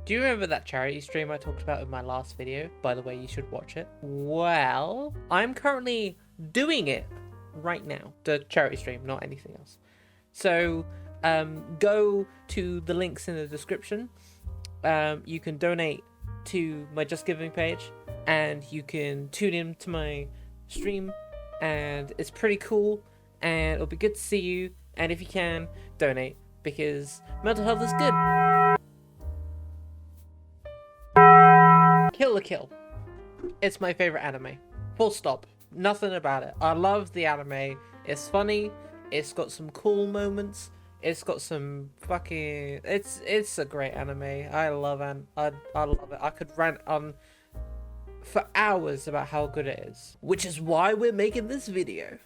Do you remember that charity stream I talked about in my last video? By the way, you should watch it. Well, I'm currently doing it right now. The charity stream, not anything else. So, go to the links in the description. You can donate to my Just Giving page, and you can tune in to my stream, and it's pretty cool, and it'll be good to see you. And if you can, donate, because mental health is good. Kill la Kill. It's my favorite anime. Full stop. Nothing about it. I love the anime. It's funny. It's got some cool moments. It's got some fucking... It's a great anime. I love it. I love it. I could rant on for hours about how good it is. Which is why we're making this video.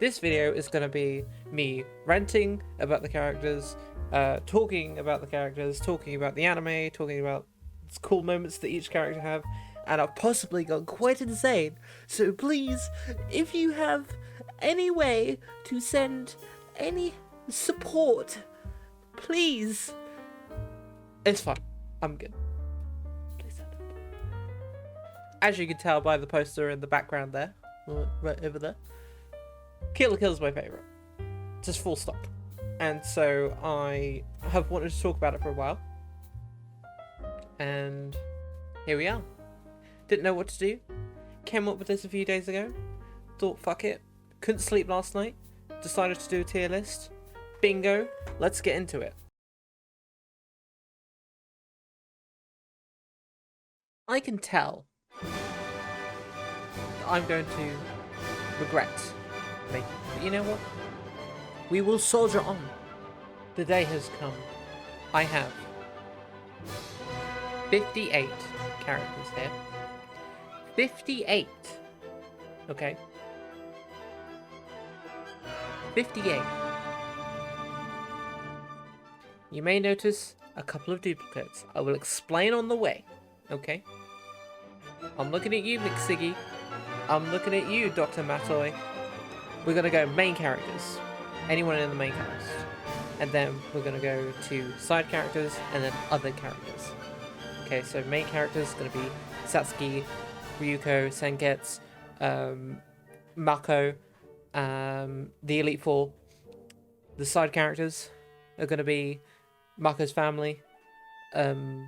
This video is going to be me ranting about the characters, talking about the characters, talking about the anime, talking about cool moments that each character have, and I've possibly gone quite insane. So please, if you have any way to send any support, please. It's fine. I'm good. Please send it. As you can tell by the poster in the background there, right over there, Kill la Kill is my favourite. Just full stop. And so I have wanted to talk about it for a while. And here we are. Didn't know what to do. Came up with this a few days ago. Thought, fuck it. Couldn't sleep last night. Decided to do a tier list. Bingo. Let's get into it. I can tell that I'm going to regret making it. But you know what? We will soldier on. The day has come. I have 58 characters here. 58. Okay. 58. You may notice a couple of duplicates. I will explain on the way. Okay. I'm looking at you, McSiggy. I'm looking at you, Dr. Matoy. We're gonna go main characters. Anyone in the main cast. And then we're gonna go to side characters and then other characters. Okay, so main characters are going to be Satsuki, Ryuko, Senketsu, Mako, the Elite Four. The side characters are going to be Mako's family, the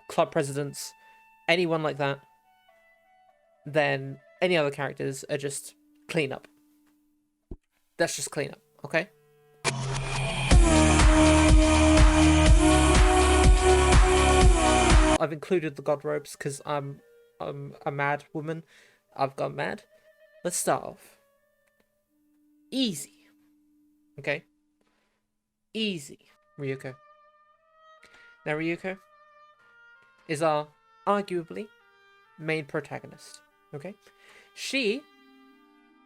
club presidents, anyone like that. Then any other characters are just cleanup. That's just cleanup, okay? I've included the god robes because I'm a mad woman. I've gone mad. Let's start off. Easy. Okay? Easy. Ryuko. Now Ryuko is our arguably main protagonist. Okay? She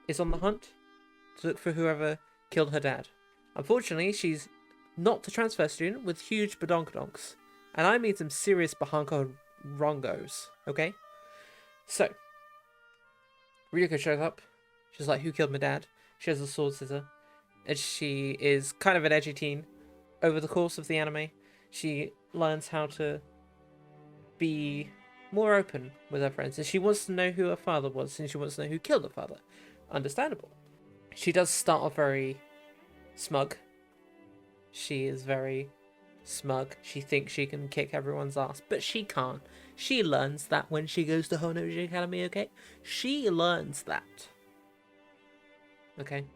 is on the hunt to look for whoever killed her dad. Unfortunately, she's not the transfer student with huge badonkadonks. And I mean some serious Bahanko Rongos, okay? So, Ryuko shows up. She's like, who killed my dad? She has a sword scissor. And she is kind of an edgy teen. Over the course of the anime, she learns how to be more open with her friends. And she wants to know who her father was. And she wants to know who killed her father. Understandable. She does start off very smug. She is very smug. She thinks she can kick everyone's ass, but she can't. She learns that when she goes to Honoji Academy, okay? She learns that. Okay?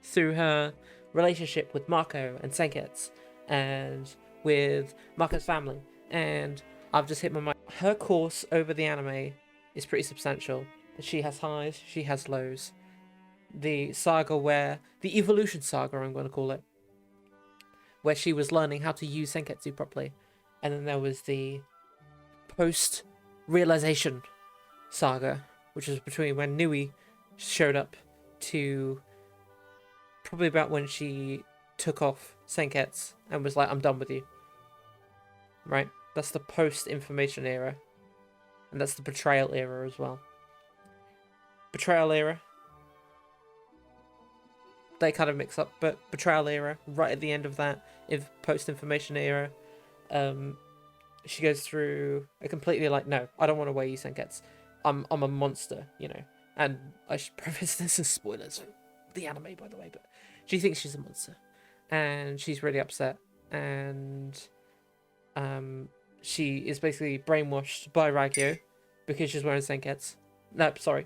Through her relationship with Mako and Senketsu, and with Mako's family, and I've just hit my mic. Her course over the anime is pretty substantial. She has highs, she has lows. The saga where... the evolution saga, I'm going to call it. Where she was learning how to use Senketsu properly. And then there was the post-realization saga, which was between when Nui showed up to probably about when she took off Senketsu and was like, I'm done with you. Right? That's the post-information era. And that's the betrayal era as well. Betrayal era. They kind of mix up, but betrayal era, right at the end of that, if post-information era, she goes through a completely like, no, I don't want to wear you Senketsu. I'm a monster, you know. And I should preface this as spoilers for the anime, by the way, but she thinks she's a monster. And she's really upset. And she is basically brainwashed by Ragyo because she's wearing Senketsu. No, sorry.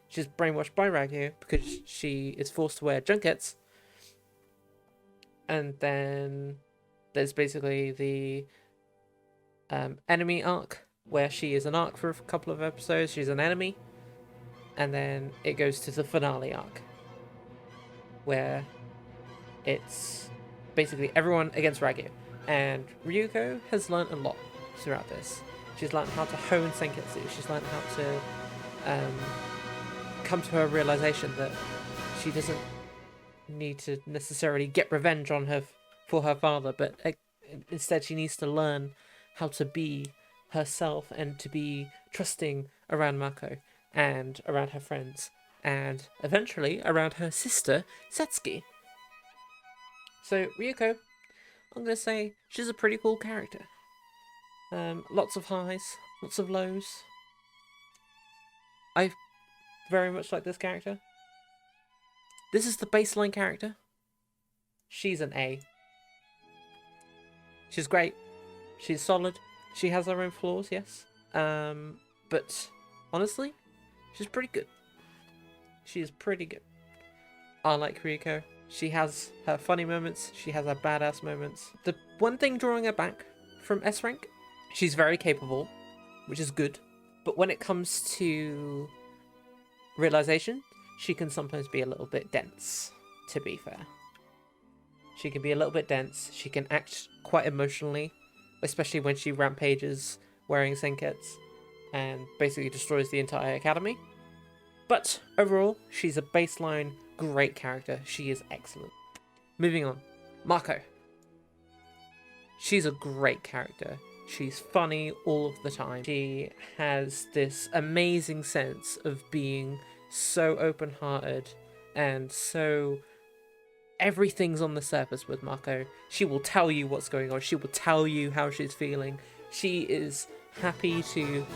She's brainwashed by Ragyo because she is forced to wear Junkets. And then there's basically the enemy arc, where she is an arc for a couple of episodes. She's an enemy. And then it goes to the finale arc, where it's basically everyone against Ragyo. And Ryuko has learned a lot throughout this. She's learned how to hone Senketsu. She's learned how to come to her realization that she doesn't need to necessarily get revenge on her for her father, but instead she needs to learn how to be herself and to be trusting around Mako and around her friends and eventually around her sister Setsuki. So Ryuko, I'm gonna say she's a pretty cool character. Lots of highs, lots of lows. I very much like this character. This is the baseline character. She's an A. She's great. She's solid. She has her own flaws, yes. But honestly, she's pretty good. She is pretty good. I like Ryuko. She has her funny moments. She has her badass moments. The one thing drawing her back from S rank, she's very capable, which is good. But when it comes to realization, she can sometimes be a little bit dense, to be fair. She can be a little bit dense. She can act quite emotionally, especially when she rampages wearing Senketsu and basically destroys the entire academy. But overall, she's a baseline great character. She is excellent. Moving on. Mako. She's a great character. She's funny all of the time. She has this amazing sense of being so open-hearted and so everything's on the surface with Mako. She will tell you what's going on. She will tell you how she's feeling. She is happy to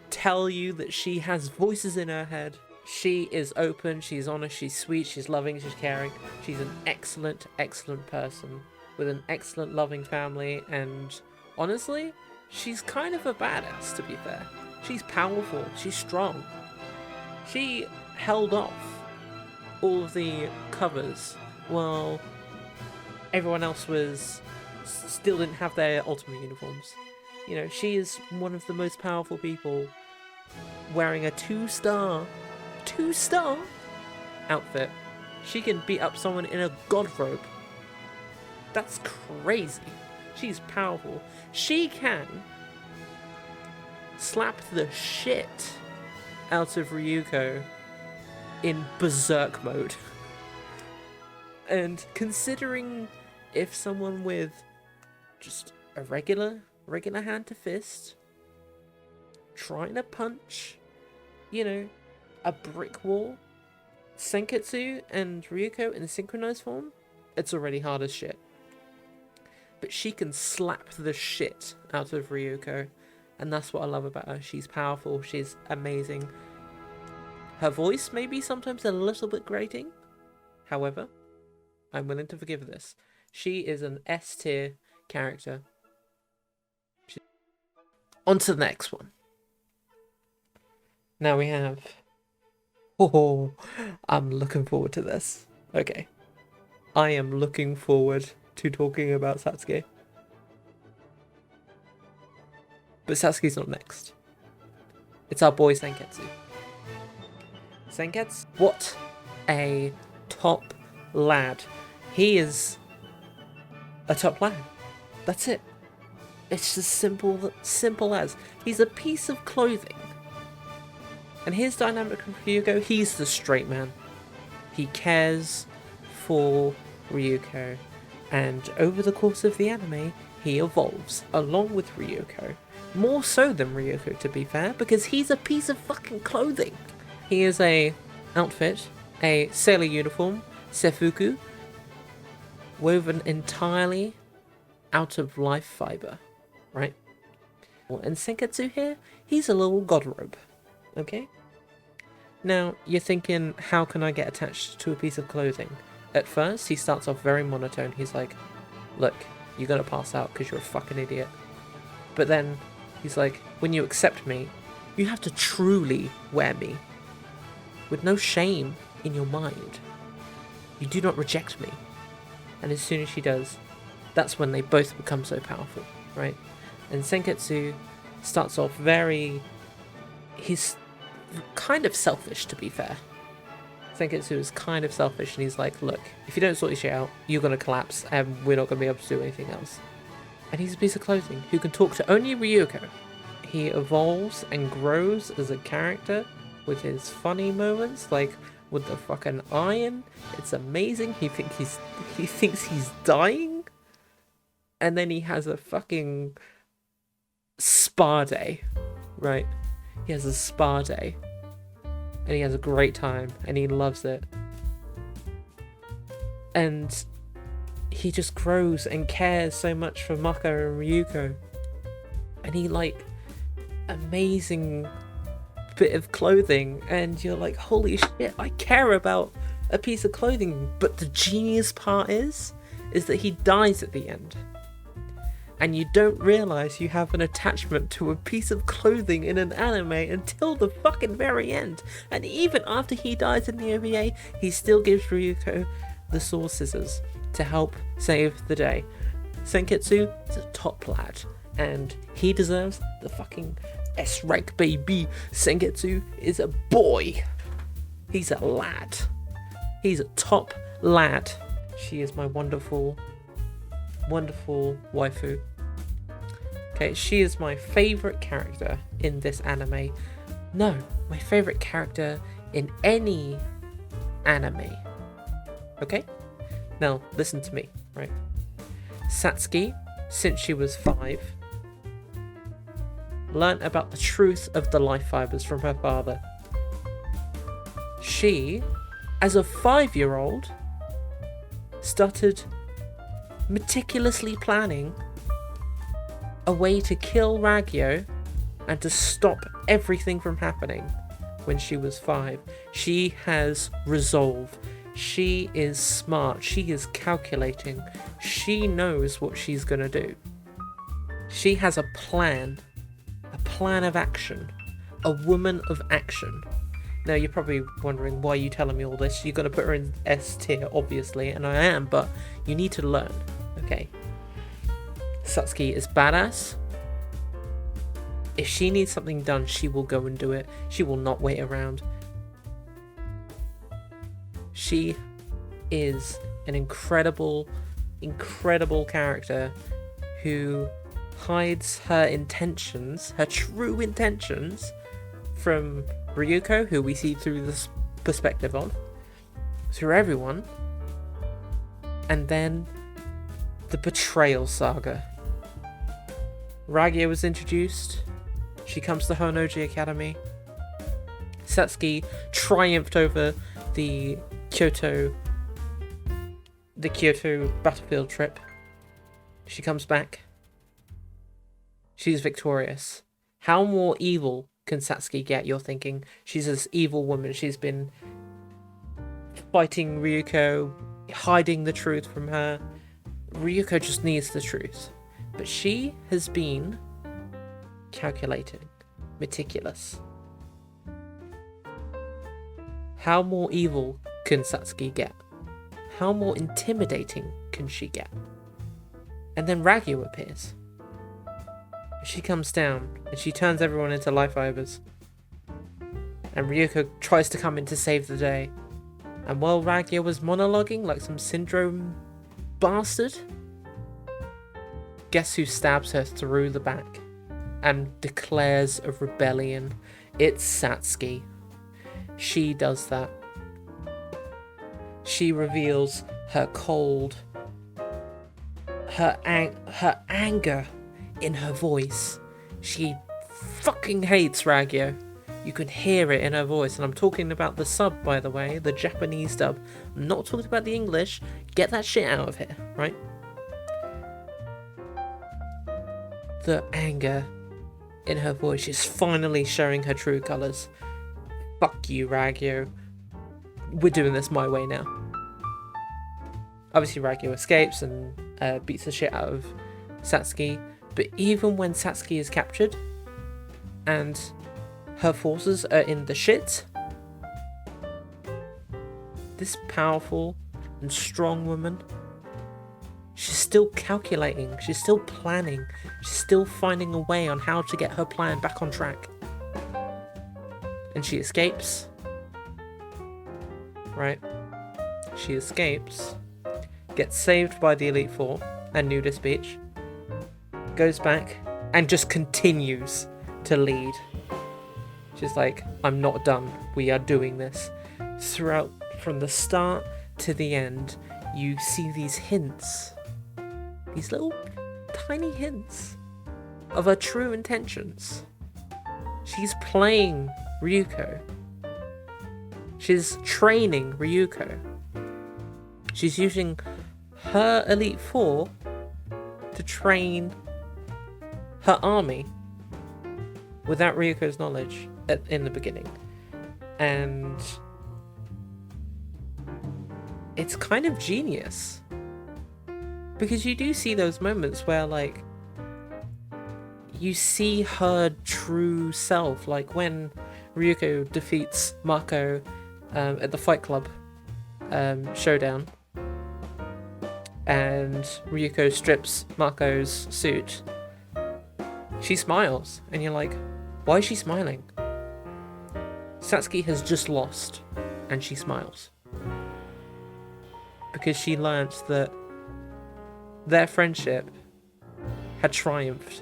tell you that she has voices in her head. She is open, she's honest, she's sweet, she's loving, she's caring. She's an excellent, excellent person with an excellent, loving family, and honestly, she's kind of a badass, to be fair. She's powerful, she's strong. She held off all of the covers while everyone else still didn't have their ultimate uniforms. You know, she is one of the most powerful people wearing a two-star outfit. She can beat up someone in a god robe. That's crazy. She's powerful. She can slap the shit out of Ryuko in berserk mode. And considering if someone with just a regular hand to fist trying to punch, you know, a brick wall, Senketsu and Ryuko in synchronized form, it's already hard as shit. But she can slap the shit out of Ryuko, and that's what I love about her. She's powerful, she's amazing. Her voice may be sometimes a little bit grating, however, I'm willing to forgive this. She is an S tier character. On to the next one. Now we have... Oh, I'm looking forward to this. Okay. I am looking forward to talking about Satsuki. But Satsuki's not next. It's our boy Senketsu. Senketsu, what a top lad. He is a top lad. That's it. It's as simple as. He's a piece of clothing. And his dynamic with Ryuko, he's the straight man. He cares for Ryuko. And over the course of the anime, he evolves along with Ryuko. More so than Ryuko, to be fair, because he's a piece of fucking clothing. He is a outfit, a sailor uniform, sefuku, woven entirely out of life fiber, right? And Senketsu here, he's a little god robe, okay? Now, you're thinking, how can I get attached to a piece of clothing? At first, he starts off very monotone. He's like, look, you're gonna pass out because you're a fucking idiot. But then, he's like, when you accept me, you have to truly wear me. With no shame in your mind. You do not reject me. And as soon as she does, that's when they both become so powerful, right? And Senketsu starts off he's kind of selfish, to be fair. Senketsu is kind of selfish, and he's like, look, if you don't sort your shit out, you're going to collapse, and we're not going to be able to do anything else. And he's a piece of clothing who can talk to only Ryuko. He evolves and grows as a character with his funny moments, like with the fucking iron. It's amazing. He thinks he's dying, and then he has a fucking spa day, right? He has a spa day, and he has a great time, and he loves it. And he just grows and cares so much for Mako and Ryuko, and he like amazing bit of clothing, and you're like, holy shit, I care about a piece of clothing. But the genius part is that he dies at the end, and you don't realize you have an attachment to a piece of clothing in an anime until the fucking very end. And even after he dies in the OVA, he still gives Ryuko the sword scissors to help save the day. Senketsu is a top lad, and he deserves the fucking S rank, baby. Senketsu is a boy. He's a lad. He's a top lad. She is my wonderful, wonderful waifu. Okay, she is my favourite character in this anime. No, my favourite character in any anime. Okay? Now, listen to me, right? Satsuki, since she was 5, learnt about the truth of the life fibers from her father. She, as a 5-year-old, started meticulously planning a way to kill Ragyo and to stop everything from happening when she was 5. She has resolve. She is smart. She is calculating. She knows what she's gonna do. She has a plan of action, a woman of action. Now you're probably wondering, why are you telling me all this? You're going to put her in S tier, obviously, and I am, but you need to learn, okay? Satsuki is badass. If she needs something done, she will go and do it. She will not wait around. She is an incredible character who hides her intentions, her true intentions, from Ryuko, who we see through this perspective of, through everyone, and then the betrayal saga. Ragyo was introduced. She comes to Honoji Academy. Satsuki triumphed over the Kyoto battlefield trip. She comes back. She's victorious. How more evil can Satsuki get, you're thinking? She's this evil woman. She's been fighting Ryuko, hiding the truth from her. Ryuko just needs the truth. But she has been calculating, meticulous. How more evil can Satsuki get? How more intimidating can she get? And then Ragyo appears. She comes down and she turns everyone into life fibers. And Ryuko tries to come in to save the day. And while Ragyo was monologuing like some syndrome bastard, guess who stabs her through the back and declares a rebellion? It's Satsuki. She does that. She reveals her cold, her anger in her voice. She fucking hates Ragyo. You can hear it in her voice, and I'm talking about the sub, by the way, the Japanese dub. I'm not talking about the English. Get that shit out of here, right? the anger in her voice. She's finally showing her true colours. Fuck you, Ragyo. We're doing this my way now. Obviously, Ragyo escapes and beats the shit out of Satsuki. But even when Satsuki is captured and her forces are in the shit, this powerful and strong woman, she's still calculating, she's still planning, she's still finding a way on how to get her plan back on track. And she escapes. Right? She escapes, gets saved by the Elite Four and Nudist Beach, goes back and just continues to lead. She's like, I'm not done, we are doing this. Throughout, from the start to the end, you see these hints, these little tiny hints of her true intentions. She's playing Ryuko. She's training Ryuko. She's using her Elite Four to train her army without Ryuko's knowledge in the beginning. And it's kind of genius. Because you do see those moments where, like, you see her true self. Like when Ryuko defeats Mako at the Fight Club showdown. And Ryuko strips Mako's suit. She smiles. And you're like, why is she smiling? Satsuki has just lost. And she smiles. Because she learnt that their friendship had triumphed.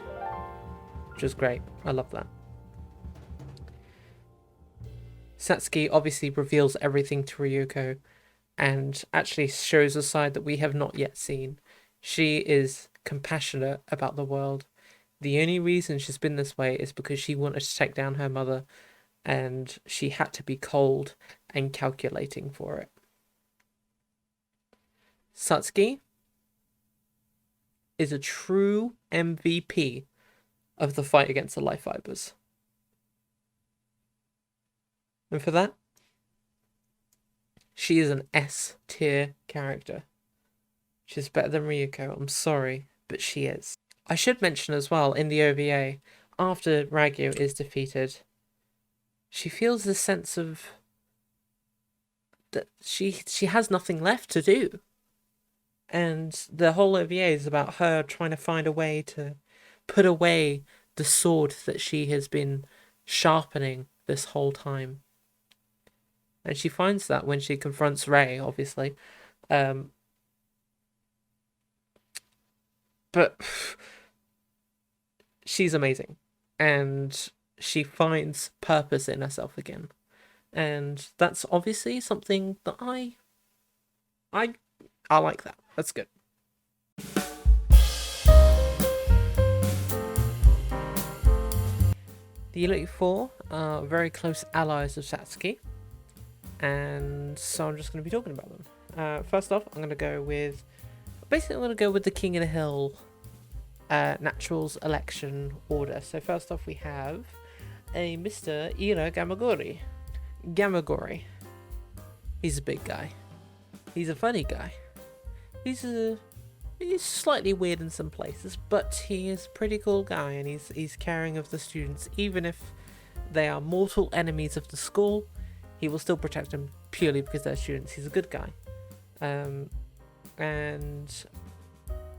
Which is great. I love that. Satsuki obviously reveals everything to Ryuko and actually shows a side that we have not yet seen. She is compassionate about the world. The only reason she's been this way is because she wanted to take down her mother and she had to be cold and calculating for it. Satsuki is a true MVP of the fight against the life fibers. And for that, she is an S tier character. She's better than Ryuko, I'm sorry, but she is. I should mention as well, in the OVA, after Ragyo is defeated, she feels this sense of that she has nothing left to do. And the whole OVA is about her trying to find a way to put away the sword that she has been sharpening this whole time. And she finds that when she confronts Rei, obviously. But she's amazing. And she finds purpose in herself again. And that's obviously something that I like that. That's good. The Elite Four are very close allies of Satsuki. And so I'm just going to be talking about them. First off, I'm going to go with... Basically, I'm going to go with the King of the Hill Naturals election order. So first off, we have a Mr. Ira Gamagori. Gamagori. He's a big guy. He's a funny guy. He's slightly weird in some places, but he is a pretty cool guy, and he's caring of the students, even if they are mortal enemies of the school. He will still protect them purely because they're students. He's a good guy. And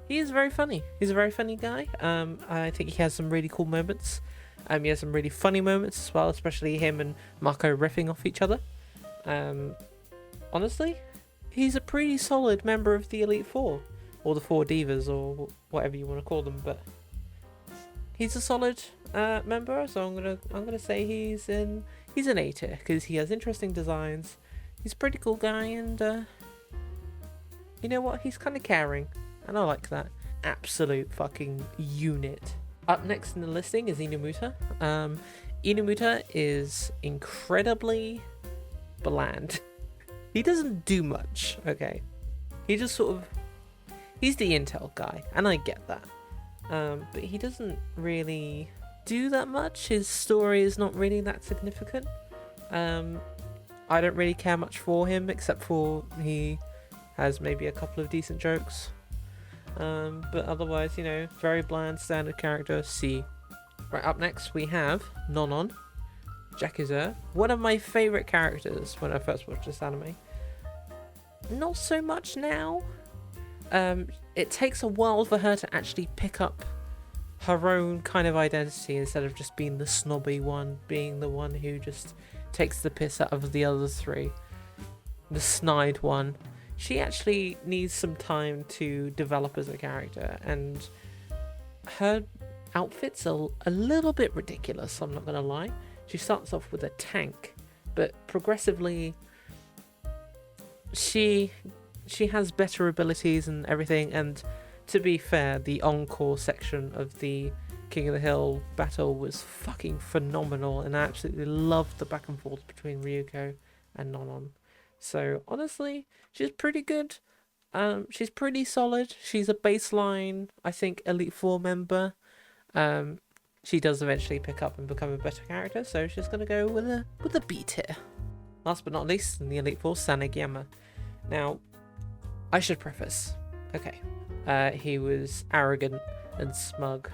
he is very funny. He's a very funny guy. I think he has some really cool moments. He has some really funny moments as well, especially him and Mako riffing off each other. Honestly, he's a pretty solid member of the Elite Four. Or the Four Divas, or whatever you want to call them. But he's a solid member, so I'm gonna say he's an A tier because he has interesting designs. He's a pretty cool guy, and you know what? He's kind of caring, and I like that. Absolute fucking unit. Up next in the listing is Inamuta. Inamuta is incredibly bland. He doesn't do much. Okay, he just sort of. He's the intel guy, and I get that. But he doesn't really do that much. His story is not really that significant. I don't really care much for him, except for he has maybe a couple of decent jokes. But otherwise, you know, very bland, standard character, C. Right, up next we have Nonon, Jakuza, one of my favourite characters when I first watched this anime. Not so much now. It takes a while for her to actually pick up her own kind of identity instead of just being the snobby one, being the one who just takes the piss out of the other three. The snide one. She actually needs some time to develop as a character, and her outfits are a little bit ridiculous, I'm not gonna lie. She starts off with a tank, but progressively she has better abilities and everything, and to be fair, the encore section of the King of the Hill battle was fucking phenomenal, and I absolutely loved the back and forth between Ryuko and Nonon. So honestly, she's pretty good. She's pretty solid. She's a baseline, I think, Elite Four member. She does eventually pick up and become a better character, so she's gonna go with a B tier. Last but not least, in the Elite Four, Sanagiyama. Now, I should preface. Okay, he was arrogant and smug,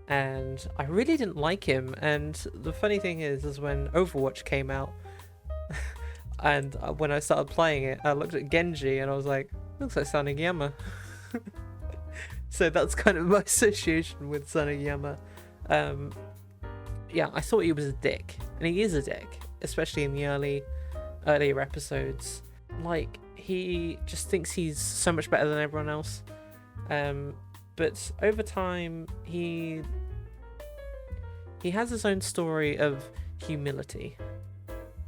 and I really didn't like him. And the funny thing is when Overwatch came out. And when I started playing it, I looked at Genji and I was like, looks like Sanagiyama. So that's kind of my association with Sanagiyama. Yeah, I thought he was a dick. And he is a dick, especially in the earlier episodes. Like, he just thinks he's so much better than everyone else. But over time, he has his own story of humility.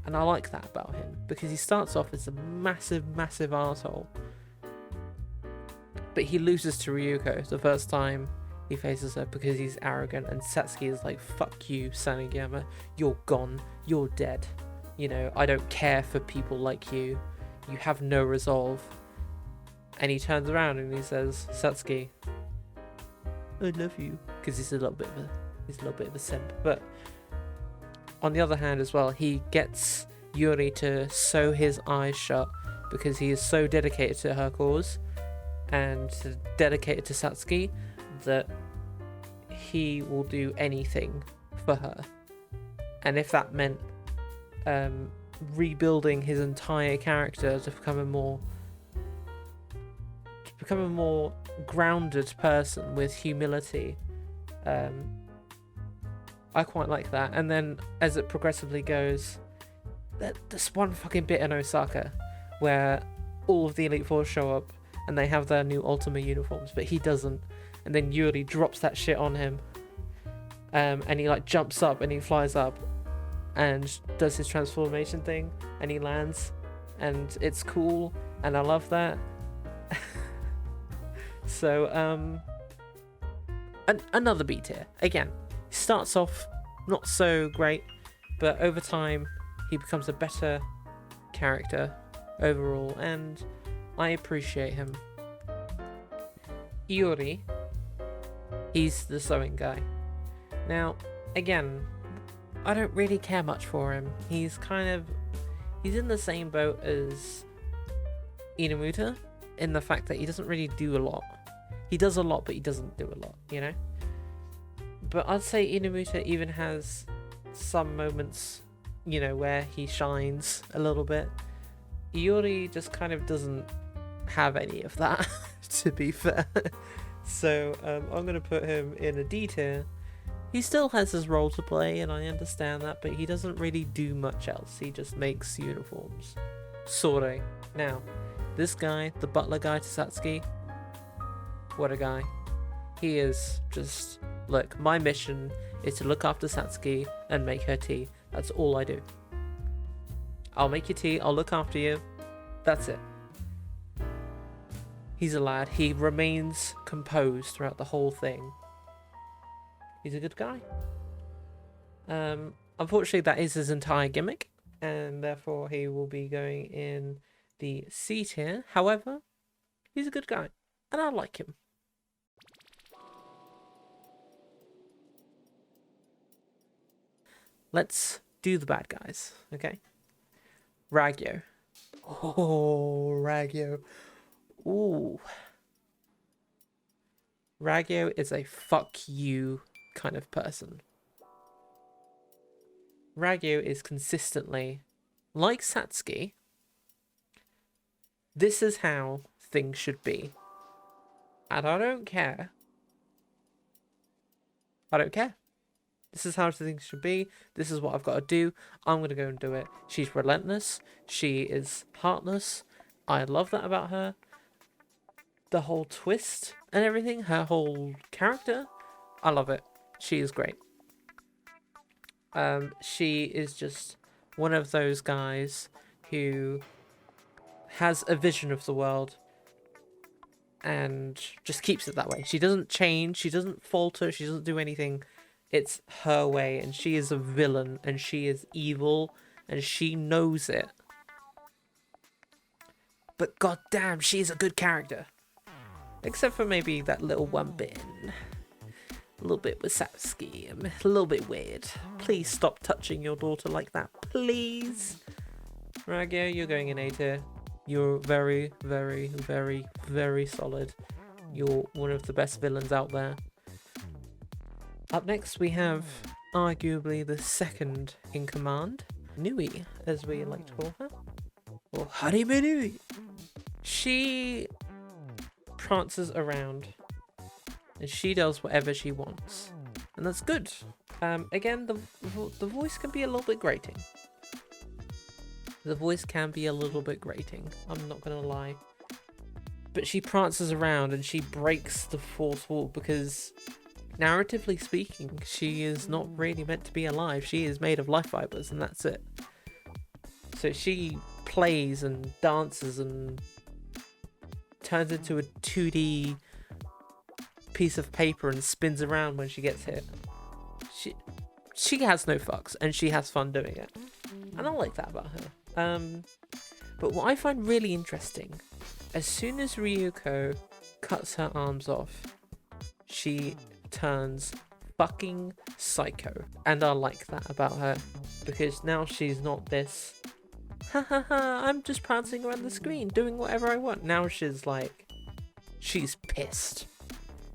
And I like that about him, because he starts off as a massive, massive arsehole. But he loses to Ryuko the first time he faces her because he's arrogant, and Satsuki is like, fuck you, Sanagiyama, you're gone, you're dead. You know, I don't care for people like you. You have no resolve. And he turns around and he says, Satsuki, I love you. Because he's a little bit of a simp. But on the other hand as well, he gets Yuri to sew his eyes shut because he is so dedicated to her cause and dedicated to Satsuki that he will do anything for her. And if that meant rebuilding his entire character to become a more grounded person with humility, I quite like that. And then as it progressively goes, there's one fucking bit in Osaka where all of the Elite Four show up and they have their new Ultima uniforms, but he doesn't. And then Yuri drops that shit on him, and he like jumps up and he flies up and does his transformation thing, and he lands, and it's cool, and I love that. So another B tier. Again, he starts off not so great, but over time he becomes a better character overall, and I appreciate him. Iori, he's the sewing guy. Now, again, I don't really care much for him. He's in the same boat as Inamuta in the fact that he doesn't really do a lot. He does a lot, but he doesn't do a lot, you know? But I'd say Inamuta even has some moments, you know, where he shines a little bit. Iori just kind of doesn't have any of that, to be fair. So I'm going to put him in a D tier. He still has his role to play, and I understand that, but he doesn't really do much else. He just makes uniforms. Sore. Now, this guy, the butler guy to Satsuki, what a guy. He is just, look, my mission is to look after Satsuki and make her tea. That's all I do. I'll make your tea, I'll look after you. That's it. He's a lad. He remains composed throughout the whole thing. He's a good guy. Unfortunately, that is his entire gimmick, and therefore he will be going in the C tier. However, he's a good guy, and I like him. let's do the bad guys, okay? Ragyo. Oh, Ragyo. Ooh. Ragyo is a fuck you kind of person. Ragyo is consistently, like Satsuki, this is how things should be. And I don't care. I don't care. This is how things should be. This is what I've got to do. I'm going to go and do it. She's relentless. She is heartless. I love that about her. The whole twist and everything. Her whole character. I love it. She is great. She is just one of those guys who has a vision of the world and just keeps it that way. She doesn't change. She doesn't falter. She doesn't do anything. It's her way, and she is a villain, and she is evil, and she knows it. But goddamn, she's a good character. Except for maybe that little one bit. A little bit with Satsuki. A little bit weird. Please stop touching your daughter like that. Please. Ragyo, you're going in A tier. You're very, very, very, very solid. You're one of the best villains out there. Up next, we have arguably the second in command, Nui, as we like to call her, or Harime Nui. She prances around, and she does whatever she wants, and that's good. Again, the voice can be a little bit grating. The voice can be a little bit grating. I'm not gonna lie, but she prances around and she breaks the fourth wall because, narratively speaking, she is not really meant to be alive. She is made of life fibers, and that's it. So she plays and dances and turns into a 2D piece of paper and spins around when she gets hit. She has no fucks, and she has fun doing it. And I like that about her. But what I find really interesting, as soon as Ryuko cuts her arms off, she turns fucking psycho, and I like that about her, because now she's not this ha ha ha, I'm just prancing around the screen doing whatever I want. Now she's like, she's pissed.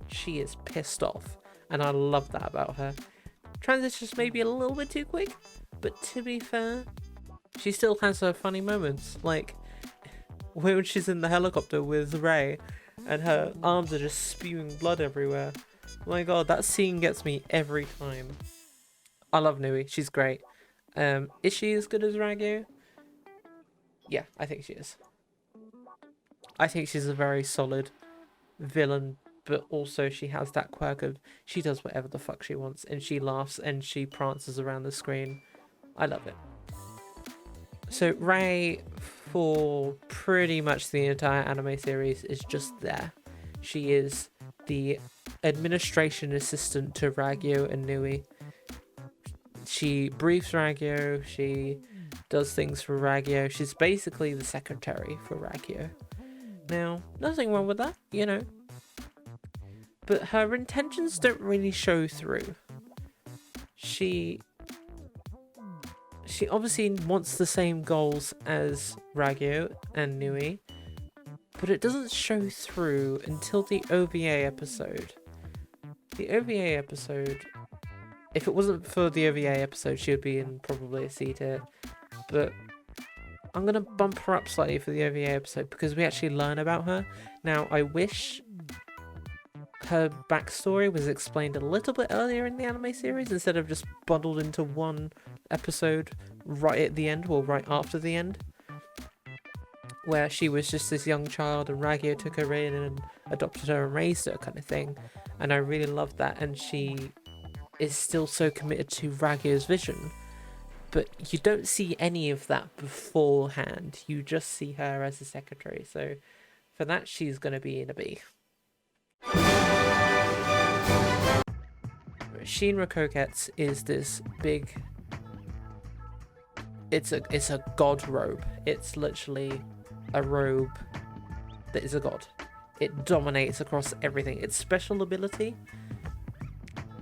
She is pissed off, and I love that about her. Transitions maybe a little bit too quick, but to be fair, she still has her funny moments, like when she's in the helicopter with Rei and her arms are just spewing blood everywhere. Oh my god, that scene gets me every time. I love Nui. She's great. Is she as good as Ragyu? Yeah, I think she is. I think she's a very solid villain, but also she has that quirk of she does whatever the fuck she wants, and she laughs and she prances around the screen. I love it. So Rei, for pretty much the entire anime series, is just there. She is the administration assistant to Ragyo and Nui. She briefs Ragyo, she does things for Ragyo. She's basically the secretary for Ragyo. Now, nothing wrong with that, you know. But her intentions don't really show through. She obviously wants the same goals as Ragyo and Nui, but it doesn't show through until the OVA episode. The OVA episode, if it wasn't for the OVA episode, she would be in probably a C tier, but I'm going to bump her up slightly for the OVA episode because we actually learn about her. Now, I wish her backstory was explained a little bit earlier in the anime series instead of just bundled into one episode right at the end, or right after the end, where she was just this young child and Ragyo took her in and adopted her and raised her kind of thing. And I really loved that, and she is still so committed to Ragyo's vision, but you don't see any of that beforehand. You just see her as a secretary, so for that she's going to be in a B. Shinra Koketsu is this big, it's a god robe. It's literally a robe that is a god. It dominates across everything. Its special ability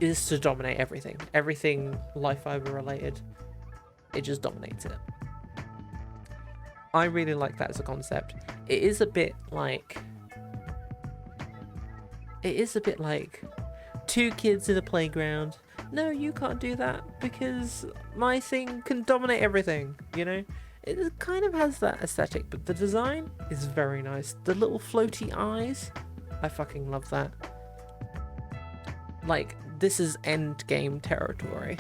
is to dominate everything. Everything life fiber related, it just dominates it. I really like that as a concept. It is a bit like two kids in a playground. No, you can't do that because my thing can dominate everything, you know? It kind of has that aesthetic, but the design is very nice. The little floaty eyes, I fucking love that. Like, this is end game territory.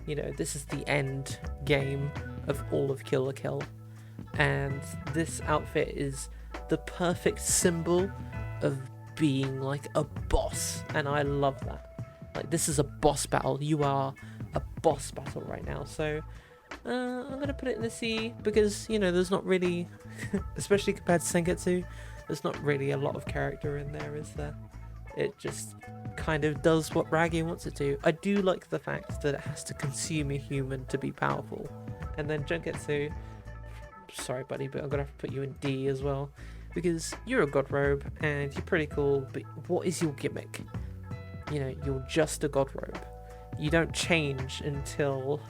You know, this is the end game of all of Kill la Kill. And this outfit is the perfect symbol of being like a boss, and I love that. Like, this is a boss battle. You are a boss battle right now. So I'm gonna put it in the C because, you know, there's not really especially compared to Sengetsu, there's not really a lot of character in there, is there? It just kind of does what Ragi wants it to. I do like the fact that it has to consume a human to be powerful. And then Junketsu, sorry buddy, but I'm gonna have to put you in D as well, because you're a god robe and you're pretty cool, but what is your gimmick? You know, you're just a god robe. You don't change until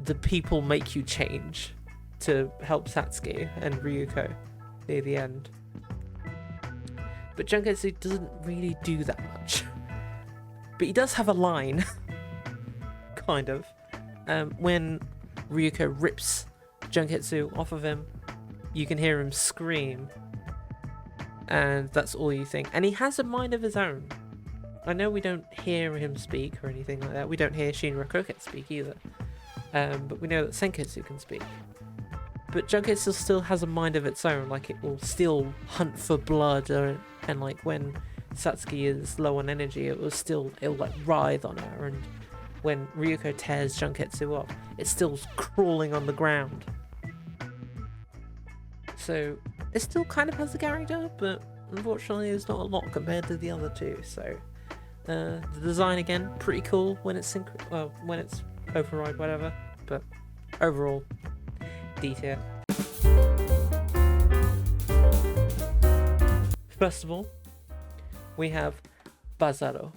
the people make you change to help Satsuki and Ryuko near the end. But Junketsu doesn't really do that much. But he does have a line, kind of, when Ryuko rips Junketsu off of him, you can hear him scream, and that's all you think. And he has a mind of his own. I know we don't hear him speak or anything like that. We don't hear Shinra Koket speak either. But we know that Senketsu can speak. But Junketsu still has a mind of its own. Like, it will still hunt for blood, and like when Satsuki is low on energy, it'll like writhe on her. And when Ryuko tears Junketsu off, it's still crawling on the ground. So it still kind of has the character, but unfortunately there's not a lot compared to the other two. So the design again, pretty cool when it's when it's override, whatever. But overall, D tier. First of all, we have Bazaro.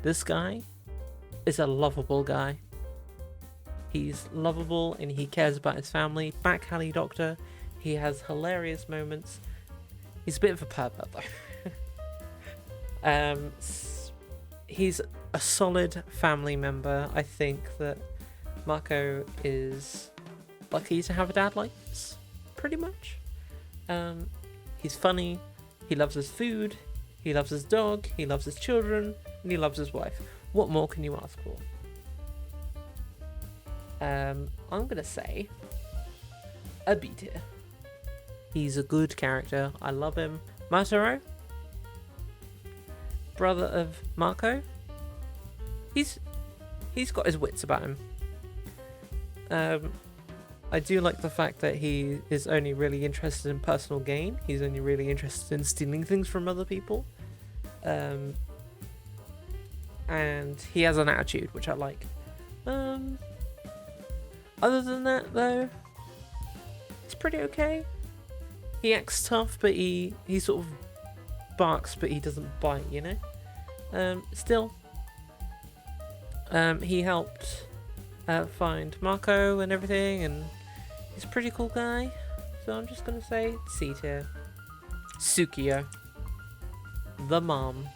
This guy is a lovable guy. He's lovable and he cares about his family. Back alley doctor. He has hilarious moments. He's a bit of a pervert though. He's a solid family member. I think that Mako is lucky to have a dad like this, pretty much. He's funny. He loves his food. He loves his dog. He loves his children. And he loves his wife. What more can you ask for? I'm gonna say a B tier. He's a good character. I love him. Mataro, brother of Mako. He's got his wits about him. I do like the fact that he is only really interested in personal gain. He's only really interested in stealing things from other people. And he has an attitude, which I like. Other than that, though, it's pretty okay. He acts tough, but he sort of barks, but he doesn't bite, you know? Still, he helped find Mako and everything, and he's a pretty cool guy. So I'm just gonna say C tier. Sukiyo, the mom.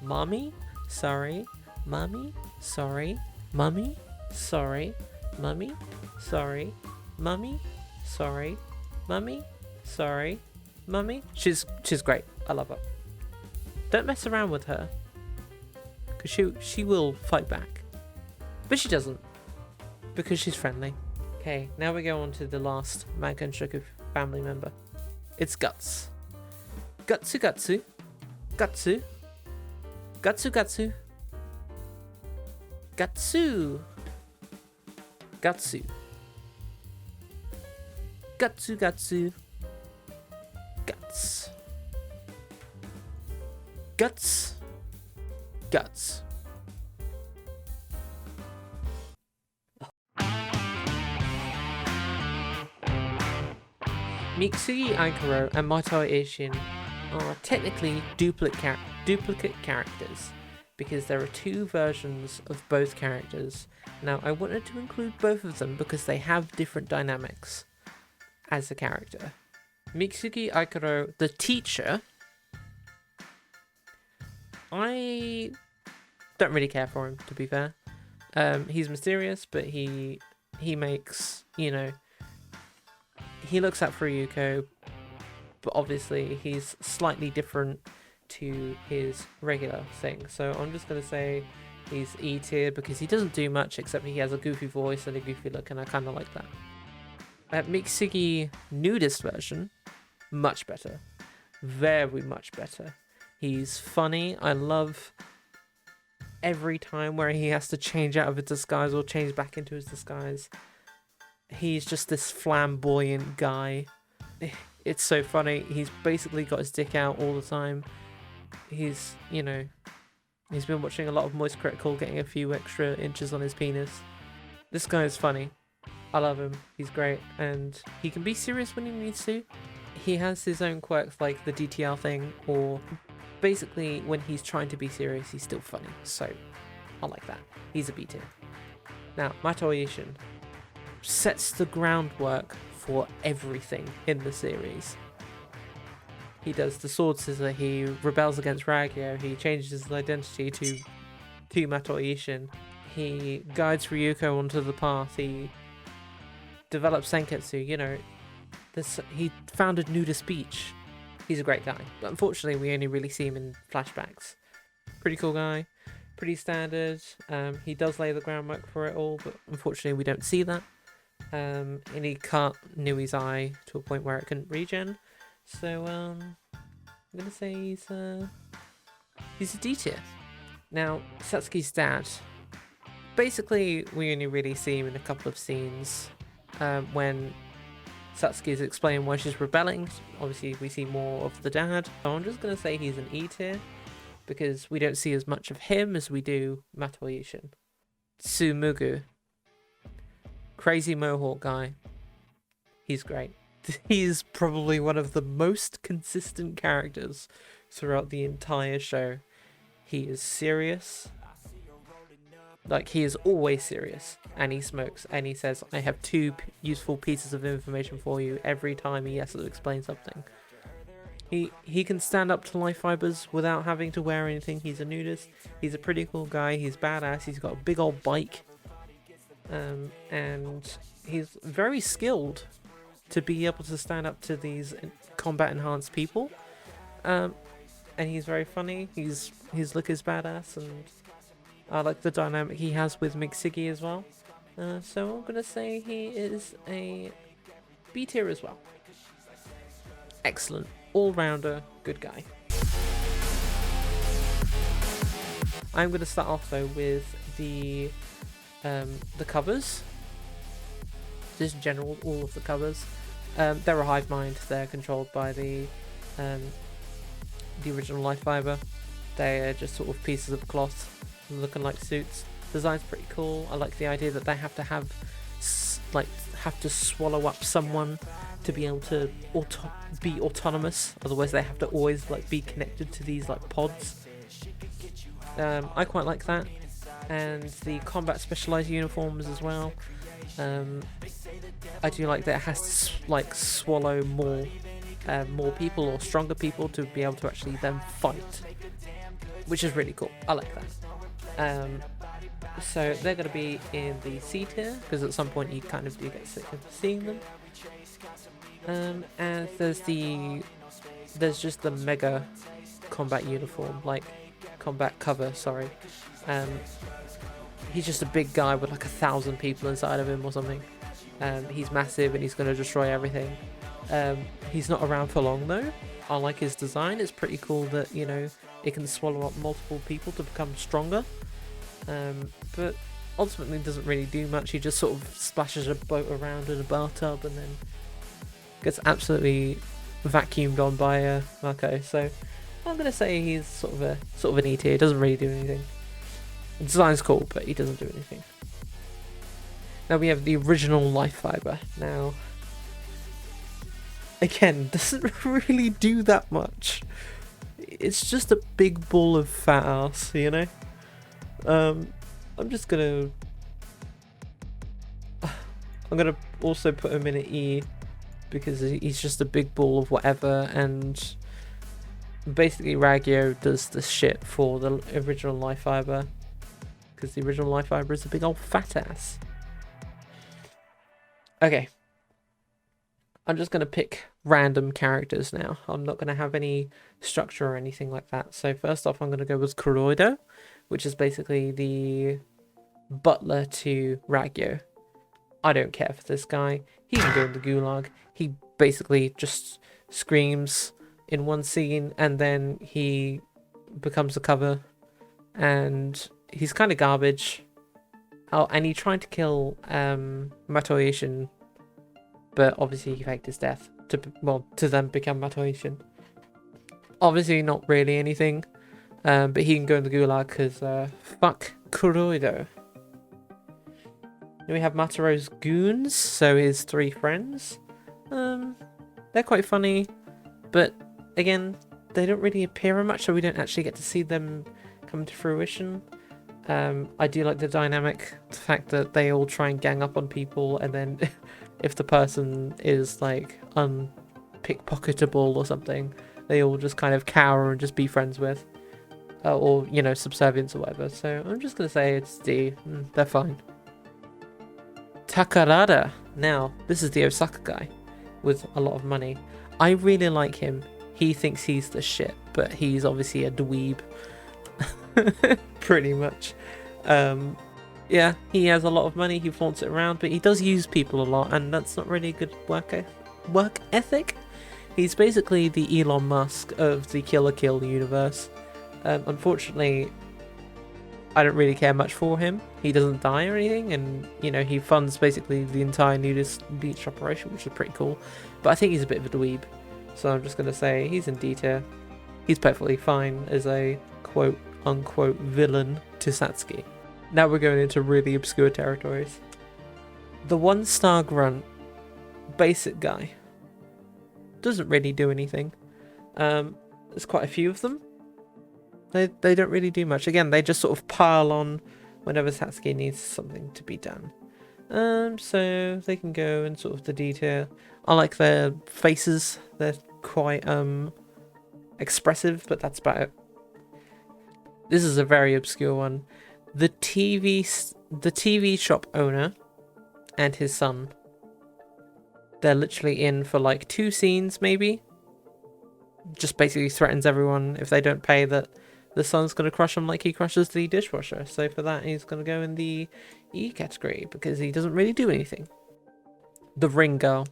Mommy, sorry. Mommy, sorry. Mommy, sorry. Mummy, sorry. Mummy, sorry. Mummy, sorry. Mummy. She's great. I love her. Don't mess around with her, because she will fight back. But she doesn't, because she's friendly. Okay, now we go on to the last Mankan Shoku family member. It's Guts. Gutsu Gutsu. Gutsu. Gutsu Gutsu. Gatsu. Gatsu. Gatsu Gatsu. Guts. Guts. Guts. Mitsugi Aikaro and Mato Ishin are technically duplicate characters, because there are two versions of both characters. Now, I wanted to include both of them because they have different dynamics as a character. Mitsuki Aikuro, the teacher, I don't really care for him, to be fair. He's mysterious, but he makes, you know, he looks at Ryuko, but obviously he's slightly different to his regular thing. So I'm just going to say he's E tier because he doesn't do much except he has a goofy voice and a goofy look, and I kind of like that. Mitsuki nudist version, much better. Very much better. He's funny. I love every time where he has to change out of his disguise or change back into his disguise. He's just this flamboyant guy. It's so funny. He's basically got his dick out all the time. He's, you know, he's been watching a lot of Moist Critical, getting a few extra inches on his penis. This guy is funny. I love him. He's great. And he can be serious when he needs to. He has his own quirks like the DTL thing, or basically when he's trying to be serious, he's still funny. So I like that. He's a B tier. Now, Mato Ishin sets the groundwork for everything in the series. He does the sword scissor, he rebels against Ragyo, he changes his identity to Mato Ishin, he guides Ryuko onto the path, he develops Senketsu, you know, he founded Nudist Beach. He's a great guy, but unfortunately we only really see him in flashbacks. Pretty cool guy, pretty standard. He does lay the groundwork for it all, but unfortunately we don't see that. And he cut Nui's eye to a point where it couldn't regen. So I'm gonna say he's a D tier. Now, Satsuki's dad. Basically, we only really see him in a couple of scenes when Satsuki's explaining why she's rebelling. Obviously, we see more of the dad. So I'm just gonna say he's an E tier because we don't see as much of him as we do Mato Ishin. Tsumugu. Crazy mohawk guy. He's great. He's probably one of the most consistent characters throughout the entire show. He is serious. Like, he is always serious. And he smokes. And he says, I have two useful pieces of information for you every time he has to explain something. He can stand up to life fibers without having to wear anything. He's a nudist. He's a pretty cool guy. He's badass. He's got a big old bike. And he's very skilled to be able to stand up to these combat enhanced people. And he's very funny. His look is badass, and I like the dynamic he has with Mitsuki as well. So I'm gonna say he is a B tier as well. Excellent, all-rounder, good guy. I'm gonna start off though with the covers. Just in general, all of the covers. They're a hive mind. They're controlled by the original light fiber. They're just sort of pieces of cloth looking like suits. Design's pretty cool. I like the idea that they have to swallow up someone to be able to be autonomous. Otherwise, they have to always be connected to these pods. I quite like that, and the combat specialized uniforms as well. I do like that it has to swallow more people or stronger people to be able to actually then fight, which is really cool. I like that. So they're going to be in the C tier because at some point you kind of do get sick of seeing them. And there's just the mega combat uniform, combat cover. Sorry. He's just a big guy with 1,000 people inside of him or something. He's massive and he's going to destroy everything. He's not around for long though. I like his design. It's pretty cool that, it can swallow up multiple people to become stronger. But ultimately doesn't really do much. He just sort of splashes a boat around in a bathtub and then gets absolutely vacuumed on by Marco. So I'm going to say he's sort of an E tier. He doesn't really do anything. The design's cool, but he doesn't do anything. Now we have the original life fiber. Now, again, doesn't really do that much. It's just a big ball of fat ass, I'm just gonna... I'm gonna also put him in an E, because he's just a big ball of whatever, and basically Raggio does the shit for the original Life Fiber, because the original Life Fiber is a big old fat ass. Okay. I'm just going to pick random characters now. I'm not going to have any structure or anything like that. So first off, I'm going to go with Kuroido, which is basically the butler to Raggio. I don't care for this guy. He can go in the Gulag. He basically just screams in one scene, and then he becomes a cover, and he's kind of garbage. Oh, and he tried to kill Matoishin, but obviously he faked his death to then become Matoishin. Obviously not really anything, but he can go in the Gulag because fuck Kuroido. Then we have Mataro's goons, so his 3 friends. They're quite funny, but again, they don't really appear in much, so we don't actually get to see them come to fruition. I do like the dynamic, the fact that they all try and gang up on people, and then if the person is like unpickpocketable or something, they all just kind of cower and just be friends with, or you know, subservience or whatever. So I'm just gonna say it's D. They're fine. Takarada. Now this is the Osaka guy with a lot of money. I really like him. He thinks he's the shit, but he's obviously a dweeb. Pretty much. Yeah, he has a lot of money, he flaunts it around, but he does use people a lot, and that's not really a good work ethic. He's basically the Elon Musk of the Kill la Kill universe. Unfortunately, I don't really care much for him. He doesn't die or anything, and you know, he funds basically the entire nudist beach operation, which is pretty cool. But I think he's a bit of a dweeb, so I'm just gonna say he's in D tier. He's perfectly fine as a quote unquote villain to Satsuki. Now we're going into really obscure territories. The 1-star grunt, basic guy, doesn't really do anything. There's quite a few of them. They don't really do much. Again, they just sort of pile on whenever Satsuki needs something to be done. So they can go in sort of the detail. I like their faces. They're quite expressive, but that's about it. This is a very obscure one. The TV shop owner and his son. They're literally in for like 2 scenes, maybe. Just basically threatens everyone if they don't pay that the son's going to crush him like he crushes the dishwasher. So for that, he's going to go in the E category because he doesn't really do anything. The Ring Girl.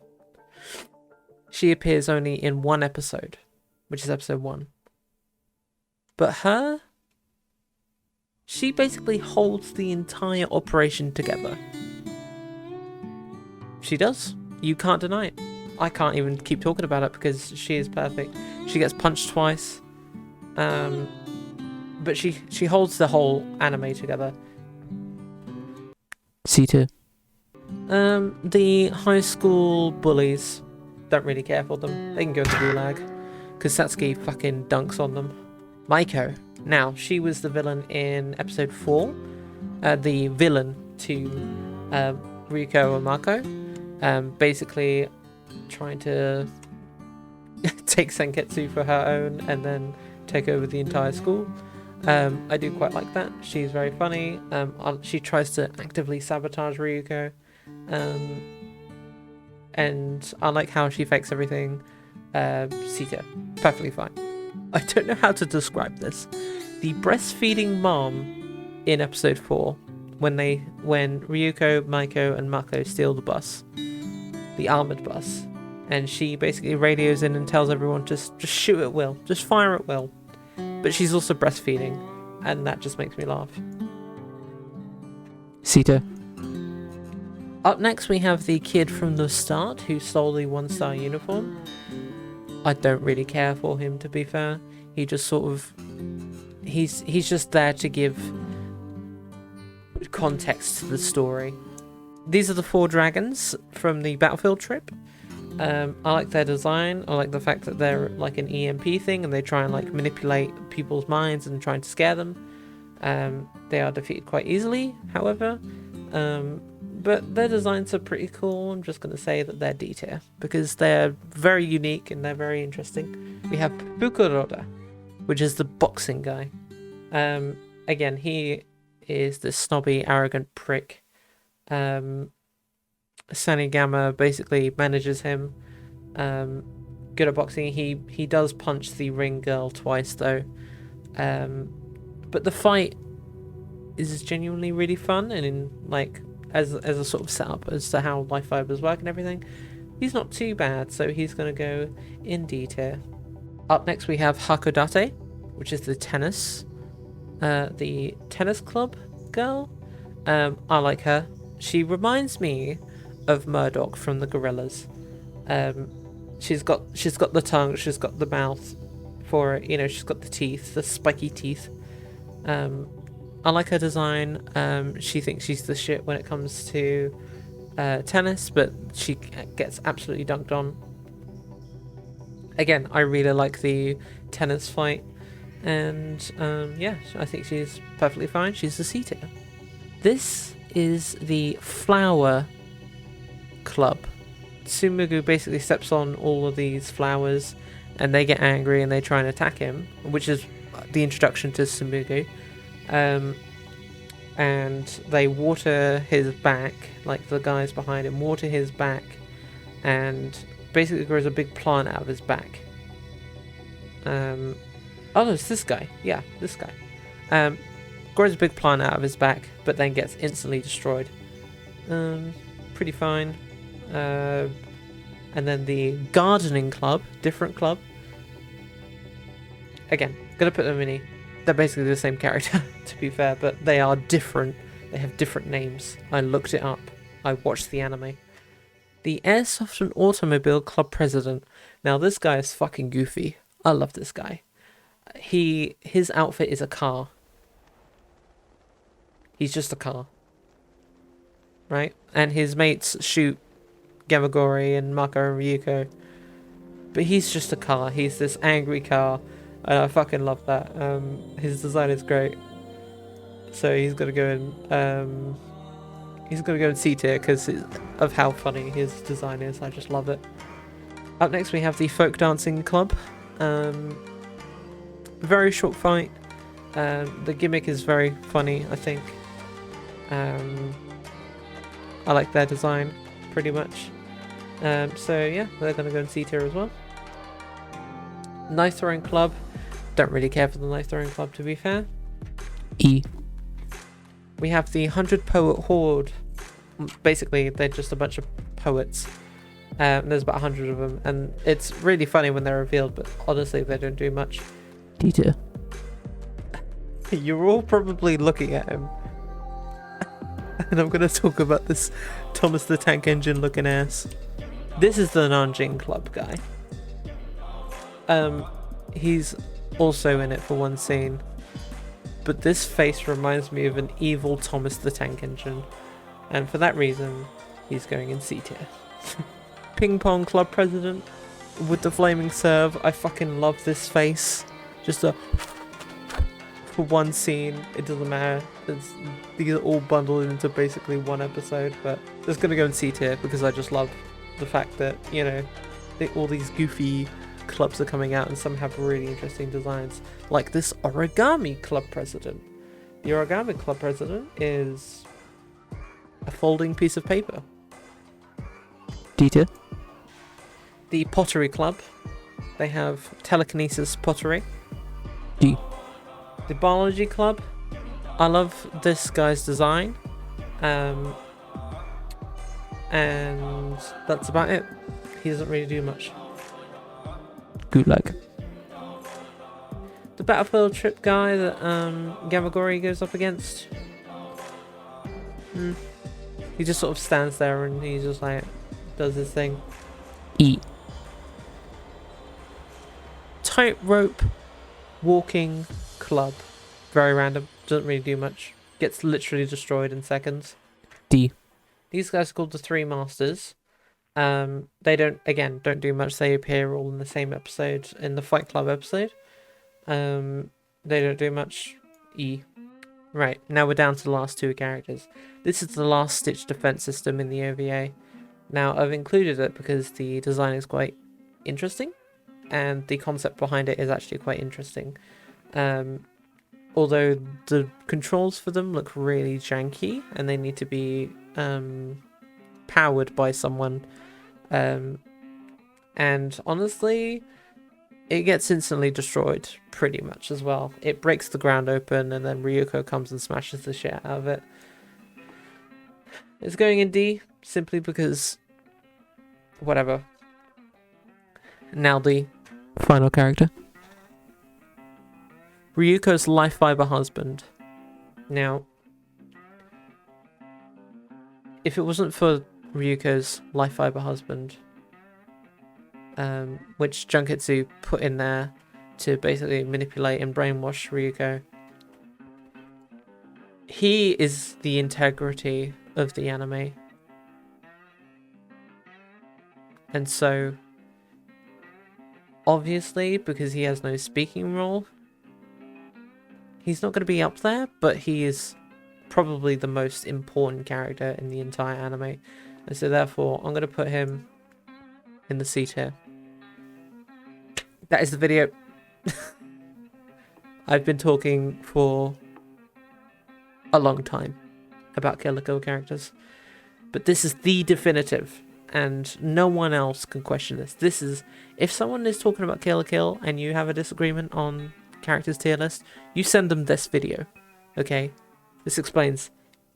She appears only in 1 episode, which is episode 1. But she basically holds the entire operation together. She does. You can't deny it. I can't even keep talking about it because she is perfect. She gets punched twice. But she holds the whole anime together. C2. The high school bullies, don't really care for them. They can go to Gulag because Satsuki fucking dunks on them. Maiko. Now, she was the villain in episode 4. The villain to Ryuko and Mako. Basically trying to take Senketsu for her own and then take over the entire school. I do quite like that. She's very funny. She tries to actively sabotage Ryuko. And I like how she fakes everything. Sita, perfectly fine. I don't know how to describe this. The breastfeeding mom in episode 4, when Ryuko, Maiko, and Mako steal the bus, the armored bus, and she basically radios in and tells everyone just shoot at will, just fire at will. But she's also breastfeeding, and that just makes me laugh. Sita. Up next we have the kid from the start who stole the 1-star uniform. I don't really care for him, to be fair. He just sort of... He's just there to give context to the story. These are the 4 dragons from the battlefield trip. I like their design. I like the fact that they're like an EMP thing and they try and like manipulate people's minds and trying to scare them. They are defeated quite easily, however, but their designs are pretty cool. I'm just going to say that they're D tier because they're very unique and they're very interesting. We have Fukuroda, which is the boxing guy. Again, he is this snobby, arrogant prick. Sanigama basically manages him. Good at boxing. He does punch the ring girl twice though. But the fight is genuinely really fun, and in like as a sort of setup as to how life fibers work and everything, he's not too bad. So he's gonna go in D tier. Up next we have Hakodate, which is the tennis club girl. I like her. She reminds me of Murdoch from the Gorillas. She's got the tongue, she's got the mouth for it, you know, she's got the teeth, the spiky teeth. I like her design. She thinks she's the shit when it comes to tennis, but she gets absolutely dunked on. Again, I really like the tennis fight, and yeah, I think she's perfectly fine. She's the C tier. This is the flower club. Tsumugu basically steps on all of these flowers and they get angry and they try and attack him, which is the introduction to Tsumugu. And they water his back, like the guys behind him water his back, and basically grows a big plant out of his back. Oh no, it's this guy. Yeah, this guy. Grows a big plant out of his back, but then gets instantly destroyed. Pretty fine. And then the gardening club, different club. Again, gonna put them in E. They're basically the same character, to be fair, but they are different. They have different names. I looked it up. I watched the anime. The Airsoft and Automobile Club President. Now, this guy is fucking goofy. I love this guy. His outfit is a car. He's just a car. Right? And his mates shoot Gamagori and Mako and Ryuko. But he's just a car. He's this angry car. And I fucking love that. His design is great. So he's gonna go in C tier because of how funny his design is. I just love it. Up next we have the Folk Dancing Club. Very short fight. The gimmick is very funny, I think. I like their design pretty much. So yeah, they're gonna go in C tier as well. Knife Throwing Club. Don't really care for the Knife Throwing Club, to be fair. E. We have the 100 Poet Horde. Basically, they're just a bunch of poets. There's about 100 of them, and it's really funny when they're revealed, but honestly, they don't do much. D tier. You're all probably looking at him. And I'm going to talk about this Thomas the Tank Engine looking ass. This is the Nanjing Club guy. He's also in it for one scene, but this face reminds me of an evil Thomas the Tank Engine, and for that reason he's going in C tier. Ping Pong Club President with the flaming serve. I fucking love this face. Just for one scene, it doesn't matter. These are all bundled into basically one episode, but it's gonna go in C tier because I just love the fact that, you know, all these goofy clubs are coming out and some have really interesting designs, like this Origami Club President. The Origami Club President is a folding piece of paper. D tier. The Pottery Club. They have telekinesis pottery. D. The Biology Club. I love this guy's design. And that's about it. He doesn't really do much. Gulag. The Battlefield Trip guy that Gamagori goes up against. He just sort of stands there and he just like does his thing. E. Tightrope Walking Club. Very random. Doesn't really do much. Gets literally destroyed in seconds. D. These guys are called the Three Masters. They don't do much. They appear all in the same episode, in the Fight Club episode. They don't do much. E. Right, now we're down to the last two characters. This is the last stitch defense system in the OVA. Now, I've included it because the design is quite interesting, and the concept behind it is actually quite interesting. Although the controls for them look really janky, and they need to be powered by someone. And honestly, it gets instantly destroyed pretty much as well. It breaks the ground open, and then Ryuko comes and smashes the shit out of it. It's going in D simply because whatever. Now the final character. Ryuko's life fiber husband. Now, if it wasn't for Ryuko's life fiber husband, which Junketsu put in there to basically manipulate and brainwash Ryuko, he is the integrity of the anime. And so, obviously, because he has no speaking role, he's not going to be up there, but he is probably the most important character in the entire anime. And so therefore, I'm going to put him in the C tier. That is the video. I've been talking for a long time about Kill la Kill characters, but this is the definitive, and no one else can question this. This is, if someone is talking about Kill la Kill and you have a disagreement on characters tier list, you send them this video, okay? This explains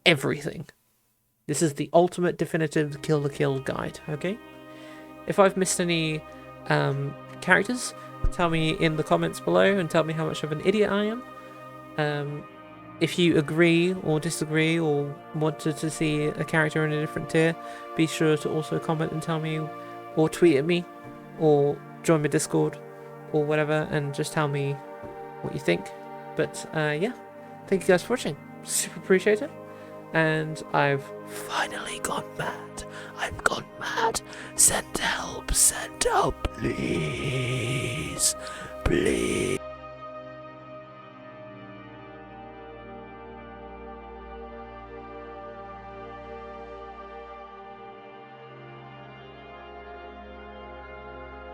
everything. This is the ultimate definitive Kill la Kill guide, okay? If I've missed any characters, tell me in the comments below and tell me how much of an idiot I am. If you agree or disagree or wanted to see a character in a different tier, be sure to also comment and tell me, or tweet at me, or join my Discord, or whatever, and just tell me what you think. But yeah, thank you guys for watching. Super appreciate it. And I've finally gone mad. I've gone mad. Send help, please. Please.